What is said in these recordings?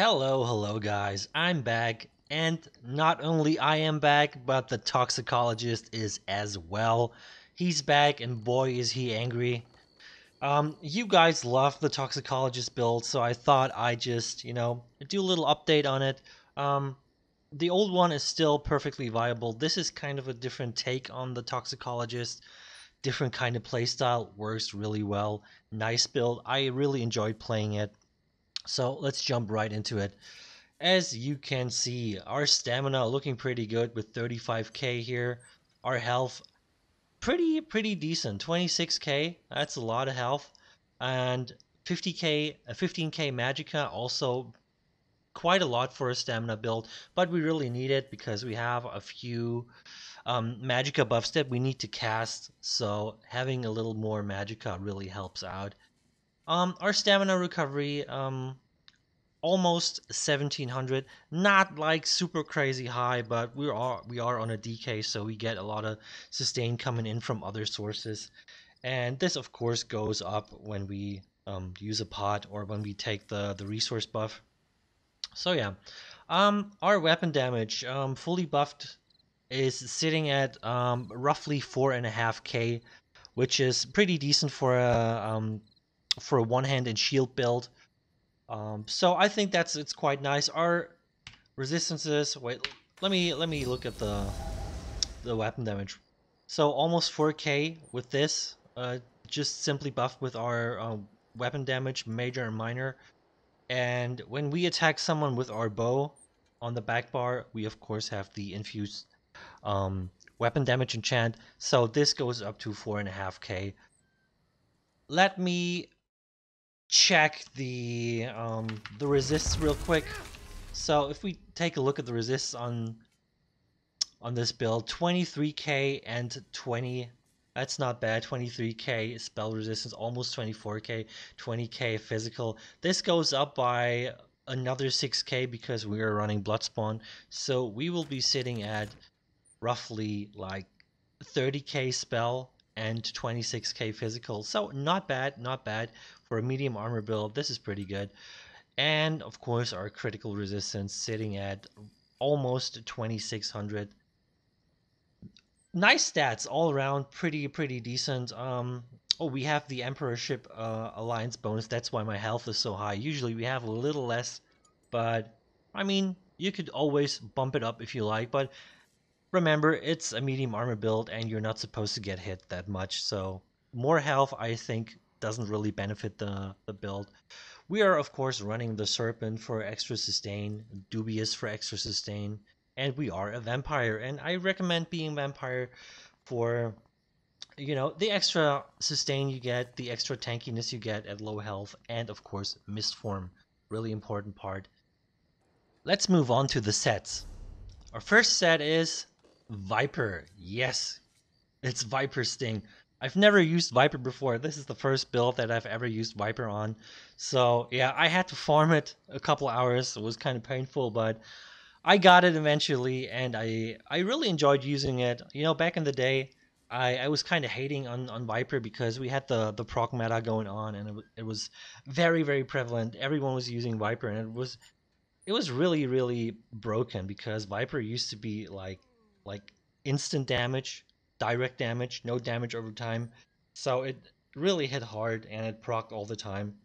Hello guys, I'm back, and not only I am back, but the Toxicologist is as well. He's back, and boy is he angry. You guys love the Toxicologist build, so I thought I'd just, do a little update on it. Um, the old one is still perfectly viable. This is kind of a different take on the Toxicologist, different kind of playstyle, works really well. Nice build. I really enjoyed playing it. So let's jump right into it. As you can see, our stamina looking pretty good with 35k here. Our health pretty decent, 26k. That's a lot of health, and 50k, 15k magicka, also quite a lot for a stamina build. But we really need it because we have a few magicka buffs that we need to cast. So having a little more magicka really helps out. Our stamina recovery almost 1700, not like super crazy high, but we are on a DK, so we get a lot of sustain coming in from other sources. And this of course goes up when we use a pot or when we take the resource buff. So yeah, our weapon damage fully buffed is sitting at roughly 4.5k, which is pretty decent for a one-handed shield build. So I think it's quite nice. Our resistances. Wait, let me look at the weapon damage. So almost 4k with this. Just simply buffed with our weapon damage, major and minor. And when we attack someone with our bow on the back bar, we of course have the infused weapon damage enchant. So this goes up to 4.5k. Let me check the resists real quick. So if we take a look at the resists on this build, 23k and 20, that's not bad. 23k spell resistance, almost 24k, 20k physical. This goes up by another 6k because we are running Bloodspawn, so we will be sitting at roughly like 30k spell and 26k physical. So not bad, not bad for a medium armor build. This is pretty good. And of course our critical resistance sitting at almost 2600. Nice stats all around, pretty decent. Oh, we have the Emperorship Alliance bonus. That's why my health is so high. Usually we have a little less, but I mean, you could always bump it up if you like, but remember, it's a medium armor build and you're not supposed to get hit that much, so more health I think doesn't really benefit the build. We are of course running the Serpent for extra sustain, Dubious for extra sustain, and we are a vampire, and I recommend being vampire for the extra sustain you get, the extra tankiness you get at low health, and of course mist form, really important part. Let's move on to the sets. Our first set is Viper. Yes, it's Viper Sting. I've never used Viper before. This is the first build that I've ever used Viper on. So yeah, I had to farm it a couple hours. It was kind of painful, but I got it eventually, and I really enjoyed using it. Back in the day, I was kind of hating on Viper because we had the proc meta going on, and it was very prevalent. Everyone was using Viper, and it was really broken because Viper used to be like instant damage, direct damage, no damage over time. So it really hit hard and it proc all the time.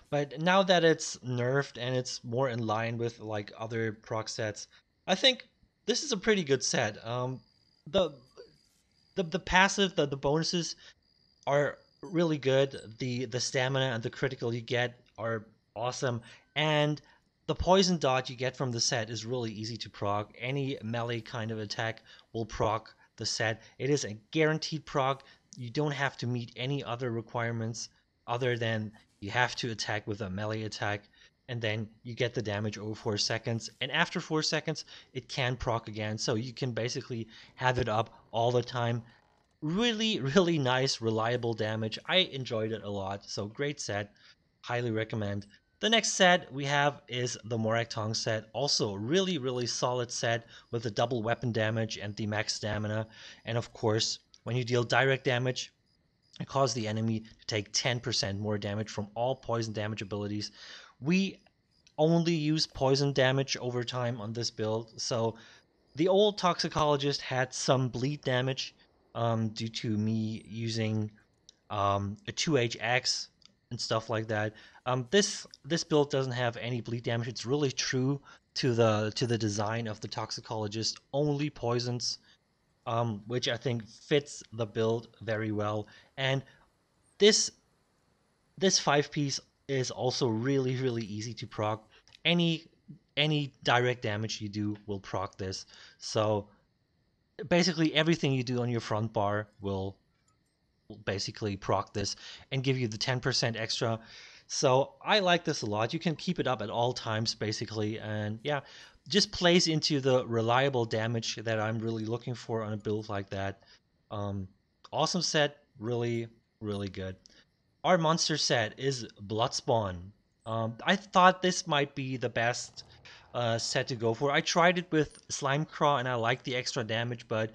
But now that it's nerfed and it's more in line with like other proc sets, I think this is a pretty good set. The the passive, the bonuses are really good. The stamina and the critical you get are awesome, and the poison dot you get from the set is really easy to proc. Any melee kind of attack will proc the set. It is a guaranteed proc. You don't have to meet any other requirements other than you have to attack with a melee attack, and then you get the damage over 4 seconds. And after 4 seconds, it can proc again. So you can basically have it up all the time. Really nice, reliable damage. I enjoyed it a lot. So great set. Highly recommend. The next set we have is the Morak Tong set. Also really solid set with the double weapon damage and the max stamina. And of course, when you deal direct damage, it causes the enemy to take 10% more damage from all poison damage abilities. We only use poison damage over time on this build. So the old Toxicologist had some bleed damage due to me using a 2H axe and stuff like that. This build doesn't have any bleed damage. It's really true to the design of the Toxicologist. Only poisons, which I think fits the build very well. And this this 5 piece is also really easy to proc. Any any direct damage you do will proc this. So basically everything you do on your front bar will basically proc this and give you the 10% extra. So I like this a lot. You can keep it up at all times basically, and yeah, just plays into the reliable damage that I'm really looking for on a build like that. Um, awesome set, really good. Our monster set is Bloodspawn. I thought this might be the best set to go for. I tried it with Slime Craw and I liked the extra damage, but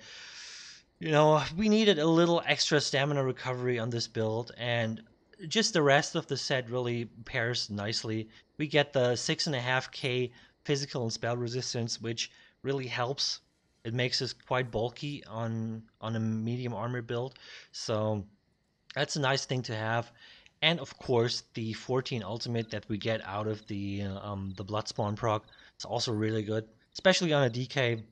you know, we needed a little extra stamina recovery on this build, and just the rest of the set really pairs nicely. We get the 6.5k physical and spell resistance, which really helps. It makes us quite bulky on a medium armor build, so that's a nice thing to have. And of course, the 14 ultimate that we get out of the Bloodspawn proc is also really good, especially on a DK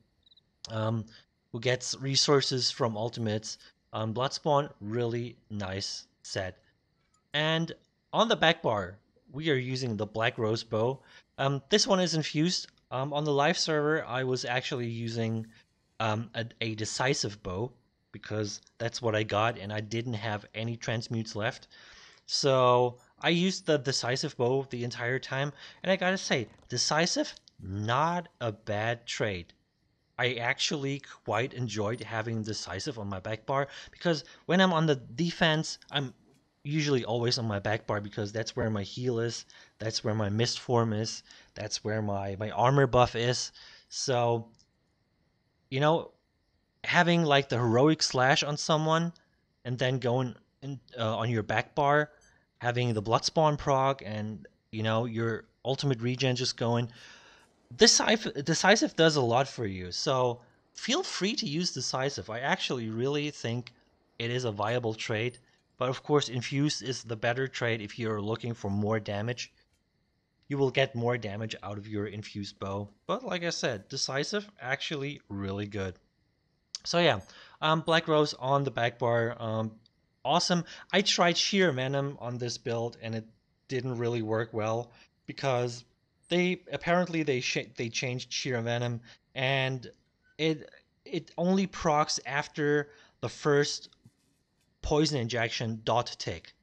who gets resources from ultimates. Bloodspawn, really nice set. And on the back bar, we are using the Black Rose bow. This one is infused. On the live server, I was actually using a decisive bow because that's what I got, and I didn't have any transmutes left. So I used the decisive bow the entire time, and I gotta say, decisive, not a bad trade. I actually quite enjoyed having decisive on my back bar because when I'm on the defense, I'm usually always on my back bar because that's where my heal is, that's where my mist form is, that's where my armor buff is. So, you know, having like the heroic slash on someone and then going on your back bar, having the Bloodspawn proc and your ultimate regen just going, Decisive does a lot for you, so feel free to use Decisive. I actually really think it is a viable trade, but of course, Infused is the better trade if you're looking for more damage. You will get more damage out of your Infused bow, but like I said, Decisive actually really good. So yeah, Black Rose on the back bar, awesome. I tried Sheer Venom on this build and it didn't really work well because they changed Sheer Venom and it it only procs after the first poison injection dot tick.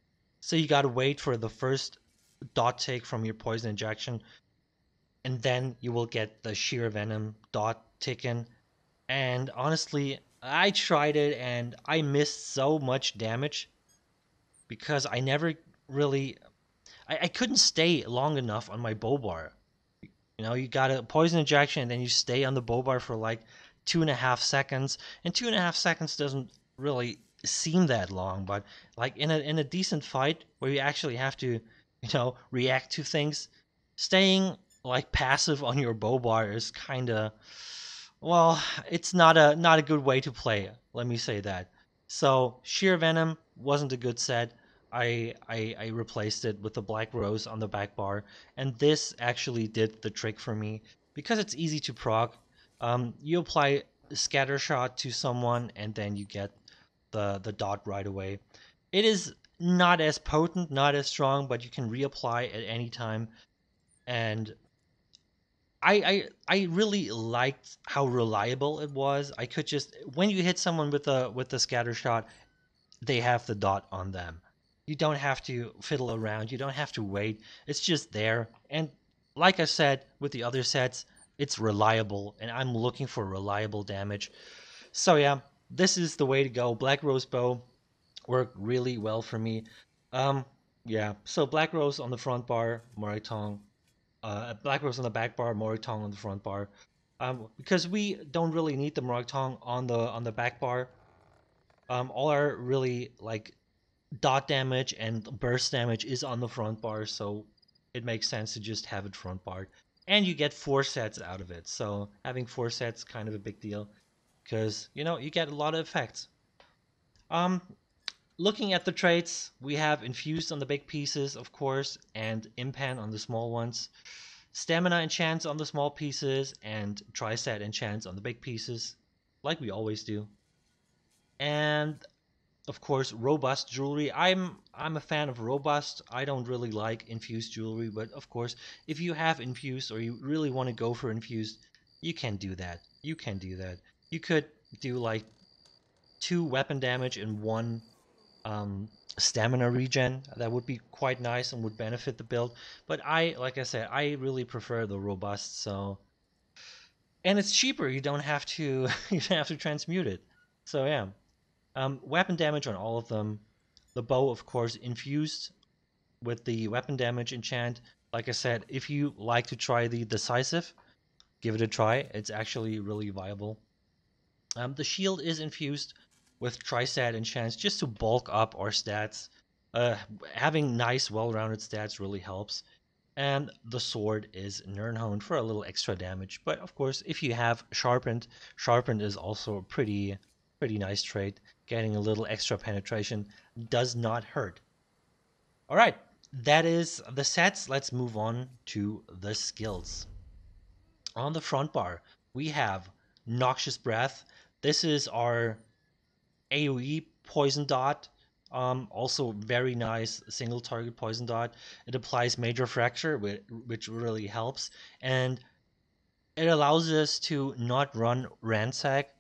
So you gotta wait for the first dot tick from your poison injection, and then you will get the Sheer Venom dot ticking. And honestly, I tried it and I missed so much damage because I never really I couldn't stay long enough on my bow bar. You got a poison injection and then you stay on the bow bar for like 2.5 seconds. And 2.5 seconds doesn't really seem that long, but like in a decent fight where you actually have to, react to things, staying like passive on your bow bar is kinda, well, it's not a good way to play. Let me say that. So Sheer Venom wasn't a good set. I replaced it with the Black Rose on the back bar, and this actually did the trick for me because it's easy to proc. You apply Scatter Shot to someone, and then you get the dot right away. It is not as potent, not as strong, but you can reapply at any time, and I really liked how reliable it was. I could just when you hit someone with the scatter shot, they have the dot on them. You don't have to fiddle around. You don't have to wait. It's just there. And like I said with the other sets, it's reliable, and I'm looking for reliable damage. So yeah, this is the way to go. Black Rose Bow worked really well for me. Um, yeah. So Black Rose on the front bar, Moritong Black Rose on the back bar, Moritong on the front bar. Because we don't really need the Moritong on the back bar. All our really like dot damage and burst damage is on the front bar, so it makes sense to just have it front barred. And you get 4 sets out of it. So having 4 sets kind of a big deal because, you get a lot of effects. Um, Looking at the traits, we have Infused on the big pieces, of course, and Impan on the small ones. Stamina enchants on the small pieces, and Tri-Set enchants on the big pieces, like we always do. And of course, robust jewelry. I'm a fan of robust. I don't really like infused jewelry, but of course, if you have infused or you really want to go for infused, you can do that. You can do that. You could do like 2 weapon damage and 1 um, stamina regen. That would be quite nice and would benefit the build. But like I said, I really prefer the robust. So, and it's cheaper. You don't have to you don't have to transmute it. So yeah, weapon damage on all of them. The bow, of course, infused with the weapon damage enchant. Like I said, if you like to try the decisive, give it a try. It's actually really viable. The shield is infused with Tri-Stat enchants just to bulk up our stats. Uh, Having nice, well-rounded stats really helps. And the sword is Nirnhoned for a little extra damage. But of course, if you have sharpened is also a pretty nice trait. Getting a little extra penetration does not hurt. All right, that is the sets. Let's move on to the skills. On the front bar, we have Noxious Breath. This is our AoE poison dot. Also very nice single target poison dot. It applies major fracture, which really helps, and it allows us to not run ransack,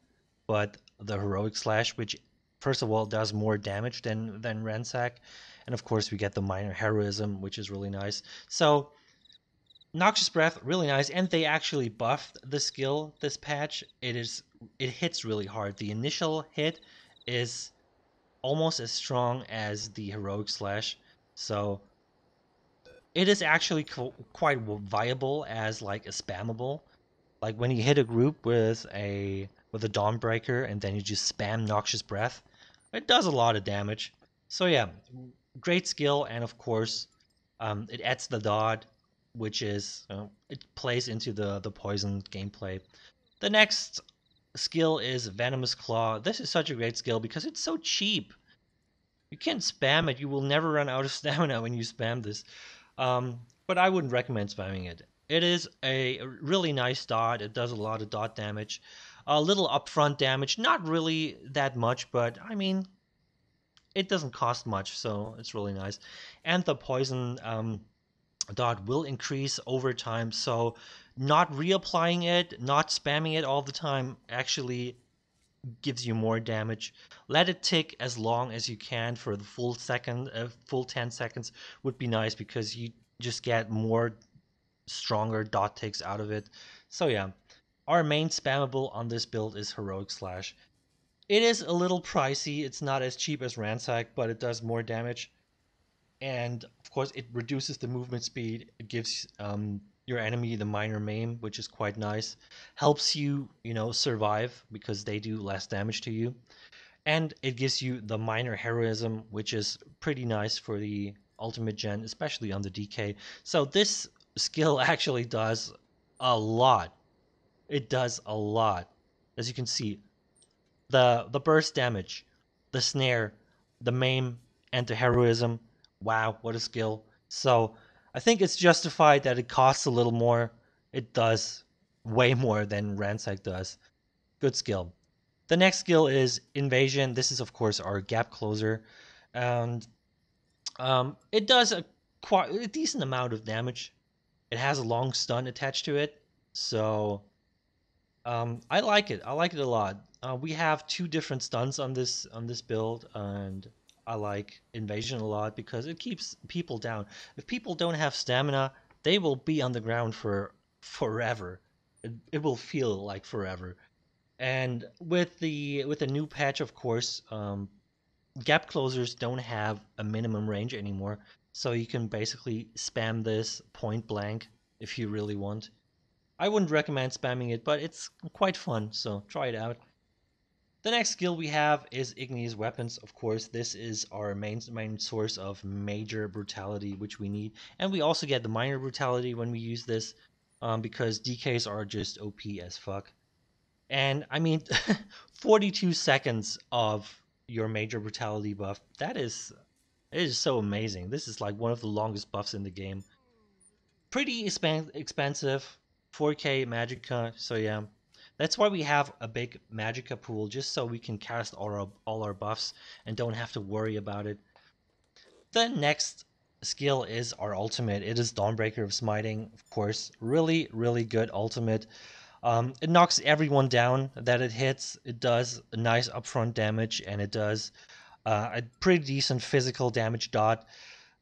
but the heroic slash, which first of all does more damage than ransack, and of course we get the minor heroism, which is really nice. So Noxious Breath, really nice, and they actually buffed the skill this patch. It hits really hard. The initial hit is almost as strong as the heroic slash, so it is actually quite viable as like a spammable. Like when you hit a group with a Dawnbreaker and then you just spam Noxious Breath, it does a lot of damage. So yeah, great skill, and of course, it adds the dot, which is it plays into the poison gameplay. The next skill is Venomous Claw. This is such a great skill because it's so cheap. You can spam it. You will never run out of stamina when you spam this. But I wouldn't recommend spamming it. It is a really nice dot. It does a lot of dot damage. A little upfront damage. Not really that much, but I mean, it doesn't cost much, so it's really nice. And the poison dot will increase over time, so not reapplying it, not spamming it all the time actually gives you more damage. Let it tick as long as you can for the full 10 seconds would be nice because you just get more stronger dot ticks out of it. So yeah, our main spammable on this build is Heroic Slash. It is a little pricey. It's not as cheap as Ransack, but it does more damage. And of course, it reduces the movement speed. It gives your enemy the minor maim, which is quite nice. Helps you, survive because they do less damage to you. And it gives you the minor heroism, which is pretty nice for the ultimate gen, especially on the DK. So this skill actually does a lot. It does a lot. As you can see, the burst damage, the snare, the maim, and the heroism. Wow, what a skill. So I think it's justified that it costs a little more. It does way more than Ransack does. Good skill. The next skill is Invasion. This is, of course, our gap closer. And it does a decent amount of damage. It has a long stun attached to it. So I like it. I like it a lot. We have 2 different stuns on this build, and I like Invasion a lot because it keeps people down. If people don't have stamina, they will be on the ground for forever. It will feel like forever. And with the new patch, of course, gap closers don't have a minimum range anymore, so you can basically spam this point blank if you really want. I wouldn't recommend spamming it, but it's quite fun, so try it out. The next skill we have is Igneous Weapons. Of course, this is our main source of major brutality, which we need. And we also get the minor brutality when we use this, because DKs are just OP as fuck. And I mean, 42 seconds of your major brutality buff, it is so amazing. This is like one of the longest buffs in the game. Pretty expensive, 4K Magicka. So yeah, that's why we have a big Magicka pool, just so we can cast all our buffs and don't have to worry about it. The next skill is our ultimate. It is Dawnbreaker of Smiting, of course. Really good ultimate. It knocks everyone down that it hits. It does a nice upfront damage, and it does a pretty decent physical damage dot.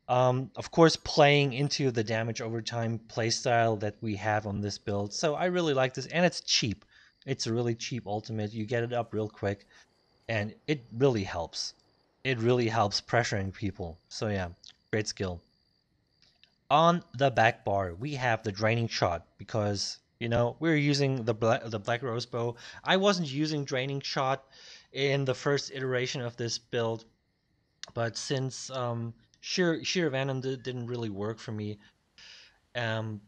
Of course, playing into the damage over time playstyle that we have on this build. So I really like this, and it's cheap. It's a really cheap ultimate. You get it up real quick, and it really helps. It really helps pressuring people. So yeah, great skill. On the back bar, we have the Draining Shot because, we're using the Black Rose Bow. I wasn't using Draining Shot in the first iteration of this build, but since sheer venom didn't really work for me, um,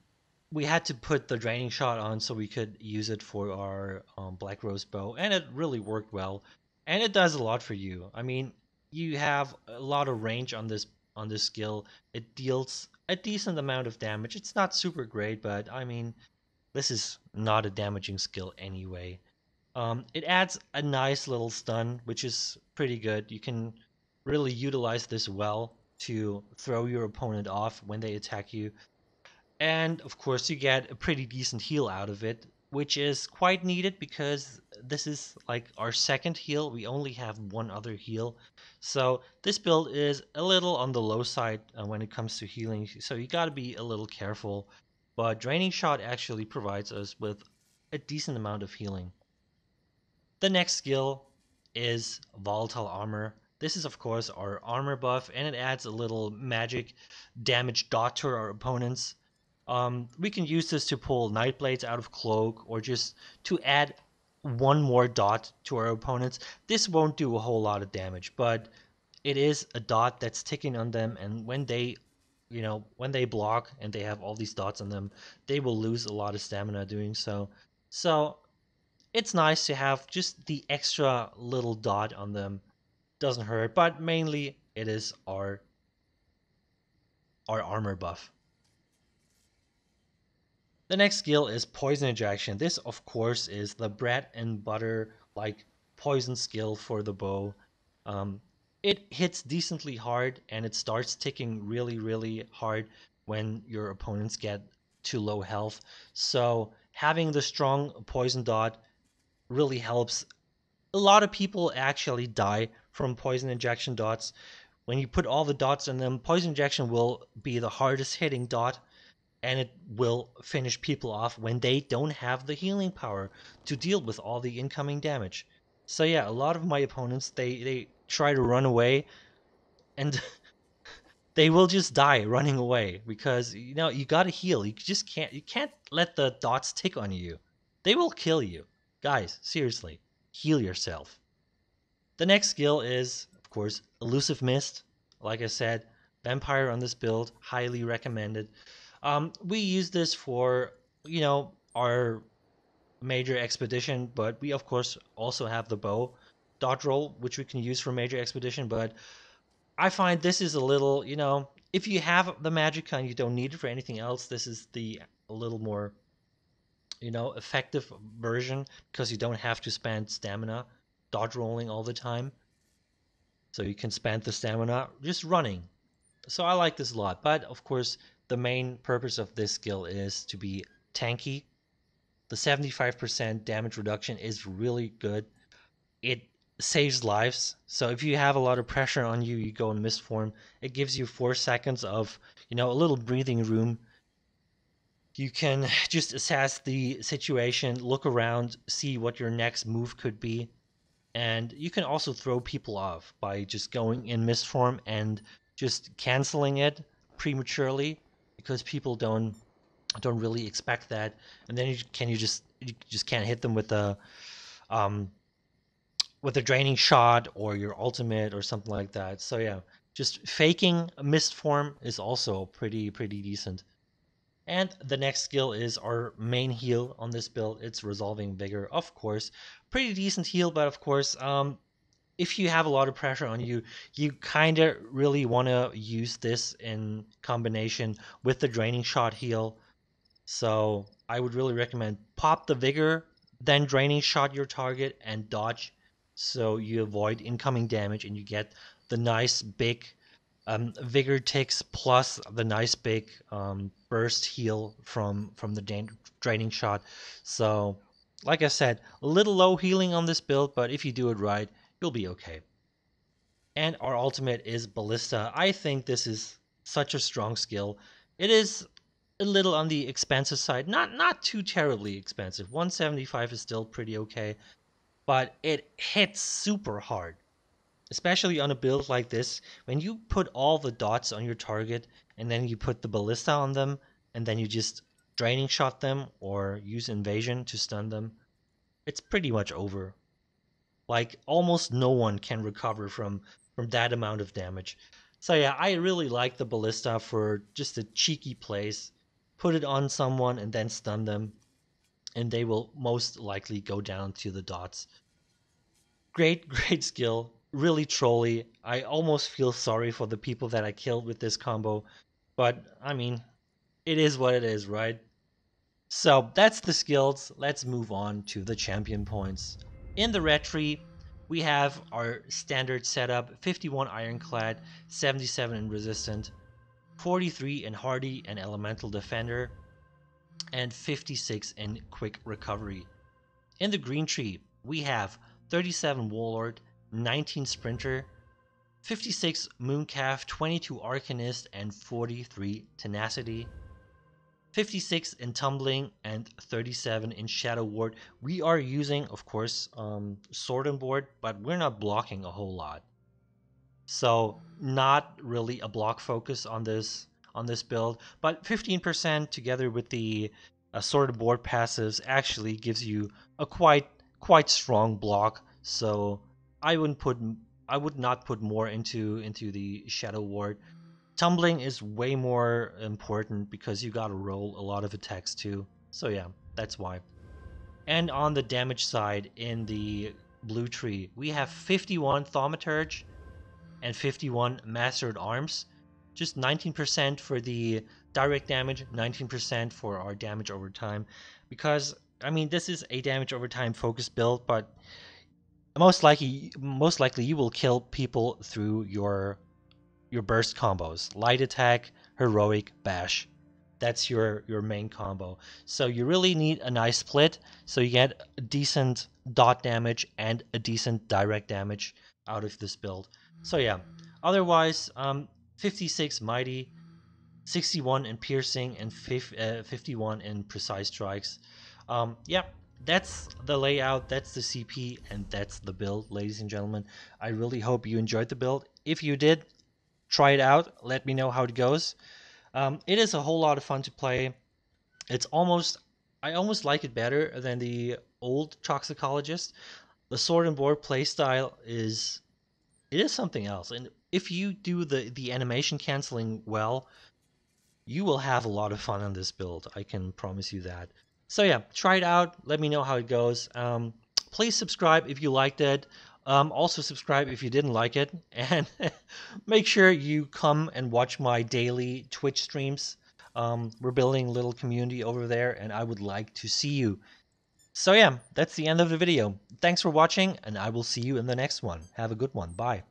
we had to put the Draining Shot on so we could use it for our Black Rose Bow, and it really worked well. And it does a lot for you. I mean, you have a lot of range on this skill. It deals a decent amount of damage. It's not super great, but I mean, this is not a damaging skill anyway. It adds a nice little stun, which is pretty good. You can really utilize this well to throw your opponent off when they attack you. And of course, you get a pretty decent heal out of it, which is quite needed because this is like our second heal. We only have one other heal. So this build is a little on the low side when it comes to healing. So you got to be a little careful. But Draining Shot actually provides us with a decent amount of healing. The next skill is Volatile Armor. This is, of course, our armor buff, and it adds a little magic damage dot to our opponents. We can use this to pull Nightblades out of Cloak, or just to add one more dot to our opponents. This won't do a whole lot of damage, but it is a dot that's ticking on them, and when they block and they have all these dots on them, they will lose a lot of stamina doing so. So it's nice to have just the extra little dot on them. Doesn't hurt, but mainly it is our armor buff. The next skill is Poison Ejection. This, of course, is the bread and butter like poison skill for the bow. Um, it hits decently hard, and it starts ticking really hard when your opponents get to low health. So having the strong poison dot really helps. A lot of people actually die from poison injection dots. When you put all the dots in them, poison injection will be the hardest hitting dot, and it will finish people off when they don't have the healing power to deal with all the incoming damage. So yeah, a lot of my opponents, they try to run away, and they will just die running away because you gotta heal. You can't let the dots tick on you. They will kill you. Guys, seriously, heal yourself. The next skill is, of course, Elusive Mist. Like I said, Vampire on this build, highly recommended. We use this for, our major expedition, but we, of course, also have the bow dodge roll, which we can use for major expedition. But I find this is a little, if you have the magic and you don't need it for anything else, this is the a little more, effective version because you don't have to spend stamina dodge rolling all the time. So you can spend the stamina just running. So I like this a lot. But of course, the main purpose of this skill is to be tanky. The 75% damage reduction is really good. It saves lives. So if you have a lot of pressure on you, you go in mist form. It gives you 4 seconds of, a little breathing room. You can just assess the situation, look around, see what your next move could be. And you can also throw people off by just going in mist form and just canceling it prematurely because people don't really expect that. And then you just can't hit them with a um with a draining shot or your ultimate or something like that. So yeah, just faking a mist form is also pretty decent. And the next skill is our main heal on this build. It's Resolving Vigor, of course. Pretty decent heal, but of course, if you have a lot of pressure on you, you kind of really want to use this in combination with the Draining Shot heal. So I would really recommend pop the Vigor, then Draining Shot your target and dodge, so you avoid incoming damage and you get the nice big Vigor ticks plus the nice big burst heal from the Draining Shot. So, like I said, a little low healing on this build, but if you do it right, you'll be okay. And our ultimate is Ballista. I think this is such a strong skill. It is a little on the expensive side, not too terribly expensive. 175 is still pretty okay, but it hits super hard, especially on a build like this. When you put all the dots on your target and then you put the ballista on them and then you just draining shot them or use invasion to stun them, it's pretty much over. Like almost no one can recover from that amount of damage. So yeah, I really like the ballista for just a cheeky plays. Put it on someone and then stun them, and they will most likely go down to the dots. Great, great skill. Really trolly. I almost feel sorry for the people that I killed with this combo, but I mean, it is what it is, right? So that's the skills. Let's move on to the champion points. In the red tree, we have our standard setup: 51 Ironclad, 77 in Resistant, 43 in Hardy and Elemental Defender, and 56 in Quick Recovery. In the green tree, we have 37 Warlord, 19 Sprinter, 56 Mooncalf, 22 Arcanist, and 43 Tenacity. 56 in Tumbling and 37 in Shadow Ward. We are using, of course, Sword and Board, but we're not blocking a whole lot. So not really a block focus on this build, but 15% together with the Sword and Board passives actually gives you a quite strong block. So I would not put more into the Shadow Ward. Tumbling is way more important because you gotta roll a lot of attacks too. So yeah, that's why. And on the damage side in the blue tree, we have 51 Thaumaturge and 51 Mastered Arms. Just 19% for the direct damage, 19% for our damage over time. Because, I mean, this is a damage over time focused build, but most likely you will kill people through your burst combos: light attack, heroic, bash. That's your main combo. So you really need a nice split so you get a decent dot damage and a decent direct damage out of this build. So yeah, otherwise 56 mighty, 61 in piercing, and 51 in precise strikes. Yeah, that's the layout, that's the CP, and that's the build, ladies and gentlemen. I really hope you enjoyed the build. If you did, try it out. Let me know how it goes. It is a whole lot of fun to play. I almost like it better than the old Toxicologist. The sword and board playstyle is something else. And if you do the animation canceling well, you will have a lot of fun on this build. I can promise you that. So yeah, try it out. Let me know how it goes. Please subscribe if you liked it. Also subscribe if you didn't like it, and make sure you come and watch my daily Twitch streams. We're building a little community over there, and I would like to see you. So yeah, that's the end of the video. Thanks for watching, and I will see you in the next one. Have a good one. Bye.